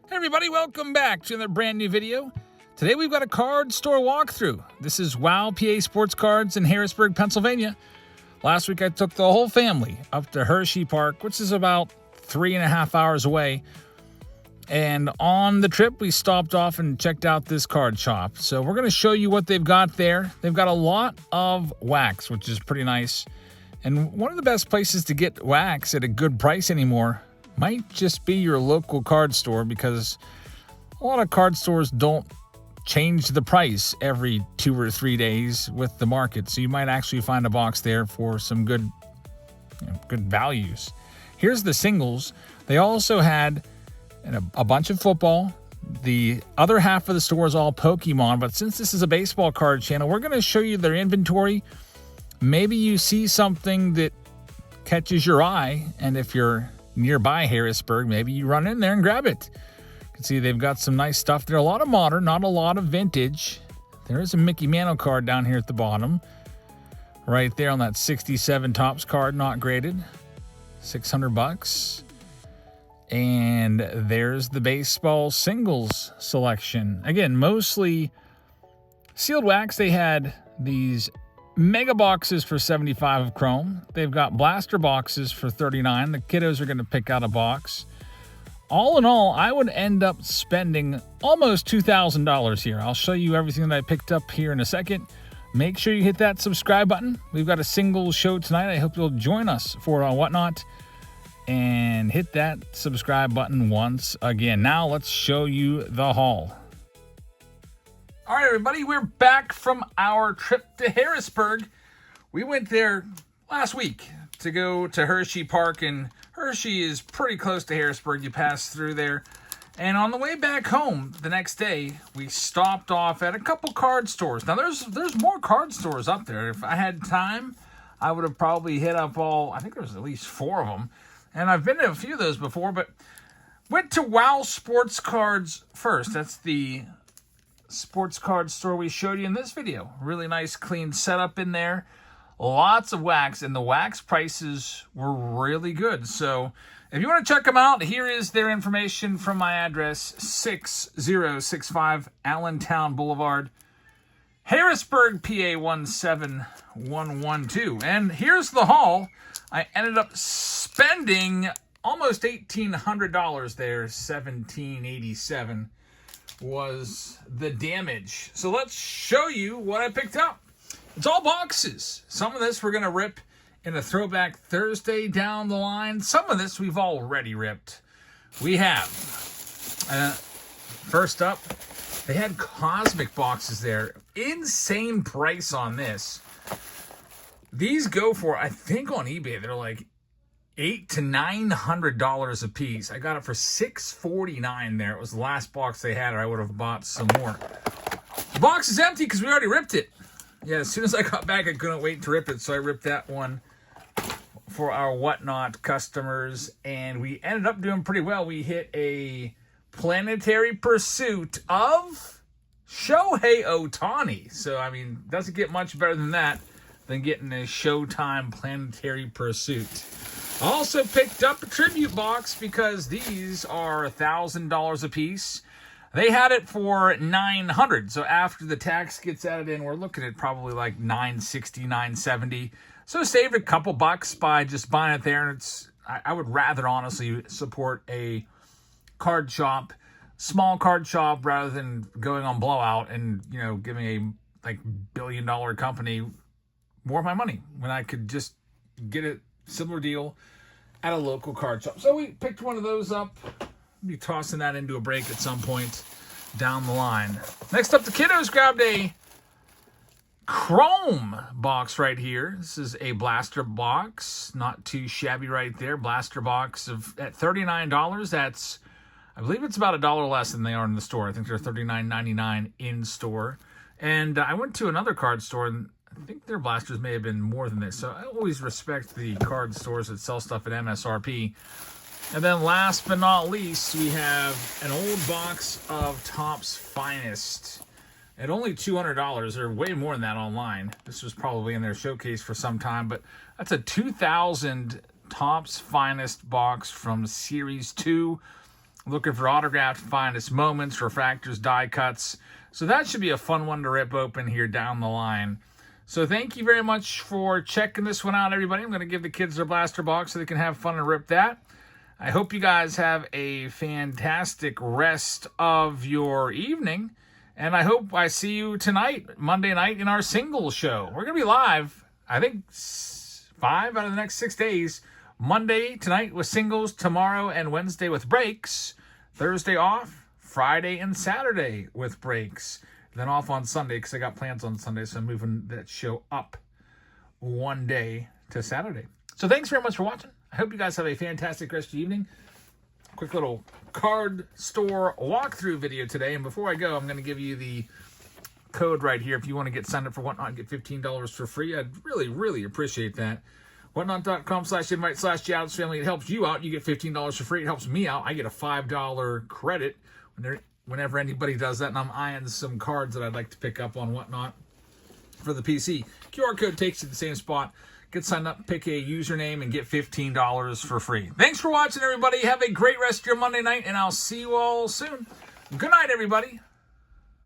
Hey everybody, welcome back to another brand new video. Today we've got a card store walkthrough. This is WOW PA Sports Cards in Harrisburg, Pennsylvania. Last week I took the whole family up to Hershey Park, which is about 3.5 hours away. And on the trip we stopped off and checked out this card shop. So we're going to show you what they've got there. They've got a lot of wax, which is pretty nice. And one of the best places to get wax at a good price anymore might just be your local card store, because a lot of card stores don't change the price every 2 or 3 days with the market. So you might actually find a box there for some good values. Here's the singles. They also had a bunch of football. The other half of the store is all Pokemon, but since this is a baseball card channel, we're going to show you their inventory. Maybe you see something that catches your eye, and if you're nearby Harrisburg, maybe you run in there and grab it. You can see they've got some nice stuff there. A lot of modern, not a lot of vintage. There is a Mickey Mantle card down here at the bottom, right there on that 67 Topps card, not graded, $600. And there's the baseball singles selection. Again, mostly sealed wax. They had these mega boxes for $75 of chrome. They've got blaster boxes for $39. The kiddos are going to pick out a box. All in all, I would end up spending almost $2,000 here. I'll show you everything that I picked up here in a second. Make sure you hit that subscribe button. We've got a single show tonight. I hope you'll join us for Whatnot. And hit that subscribe button once again. Now let's show you the haul. All right, everybody, we're back from our trip to Harrisburg. We went there last week to go to Hershey Park, and Hershey is pretty close to Harrisburg. You pass through there. And on the way back home the next day, we stopped off at a couple card stores. Now, there's more card stores up there. If I had time, I would have probably hit up I think there was at least 4 of them. And I've been to a few of those before, but went to WOW Sports Cards first. That's the sports card store we showed you in this video. Really nice, clean setup in there. Lots of wax, and the wax prices were really good. So if you want to check them out, here is their information from my address, 6065 Allentown Boulevard, Harrisburg, PA 17112. And here's the haul. I ended up spending almost $1,800 there. $1,787 was the damage. So let's show you what I picked up. It's all boxes. Some of this we're going to rip in a Throwback Thursday down the line. Some of this we've already ripped. We have, first up, they had Cosmic boxes there. Insane price on this. These go for, I think on eBay, they're like $800 to $900 a piece. I got it for $649 there. It was the last box they had, or I would have bought some more. The box is empty because we already ripped it. Yeah, as soon as I got back, I couldn't wait to rip it, so I ripped that one for our Whatnot customers, and we ended up doing pretty well. We hit a planetary pursuit of Shohei Ohtani. So, I mean, doesn't get much better than that, than getting a Showtime planetary pursuit. I also picked up a tribute box because these are $1,000 a piece. They had it for $900. So after the tax gets added in, we're looking at probably like $960, $970. So saved a couple bucks by just buying it there. And I would rather honestly support a card shop, small card shop, rather than going on blowout and, giving a like billion-dollar company more of my money when I could just get a similar deal at a local card shop. So we picked one of those up. I'll be tossing that into a break at some point down the line. Next up, the kiddos grabbed a chrome box right here. This is a blaster box. Not too shabby right there. Blaster box at $39. That's, I believe it's about $1 less than they are in the store. I think they're $39.99 in store. And I went to another card store, and I think their blasters may have been more than this. So I always respect the card stores that sell stuff at MSRP. And then last but not least, we have an old box of Topps Finest at only $200. They're way more than that online. This was probably in their showcase for some time, but that's a 2000 Topps Finest box from Series 2. looking for autographed finest moments, refractors, die cuts. So that should be a fun one to rip open here down the line. So thank you very much for checking this one out, everybody. I'm going to give the kids their blaster box so they can have fun and rip that. I hope you guys have a fantastic rest of your evening. And I hope I see you tonight, Monday night, in our singles show. We're going to be live, I think, 5 out of the next 6 days. Monday tonight with singles, tomorrow and Wednesday with breaks. Thursday off, Friday and Saturday with breaks. Then off on Sunday because I got plans on Sunday, so I'm moving that show up one day to Saturday. So thanks very much for watching. I hope you guys have a fantastic rest of the evening. Quick little card store walkthrough video today. And before I go, I'm going to give you the code right here. If you want to get signed up for Whatnot and get $15 for free, I'd really, really appreciate that. Whatnot.com/invite/Jowds family. It helps you out. You get $15 for free. It helps me out. I get a $5 credit whenever anybody does that, and I'm eyeing some cards that I'd like to pick up on Whatnot for the PC. QR code takes you to the same spot. Get signed up, pick a username, and get $15 for free. Thanks for watching, everybody. Have a great rest of your Monday night, and I'll see you all soon. Good night, everybody.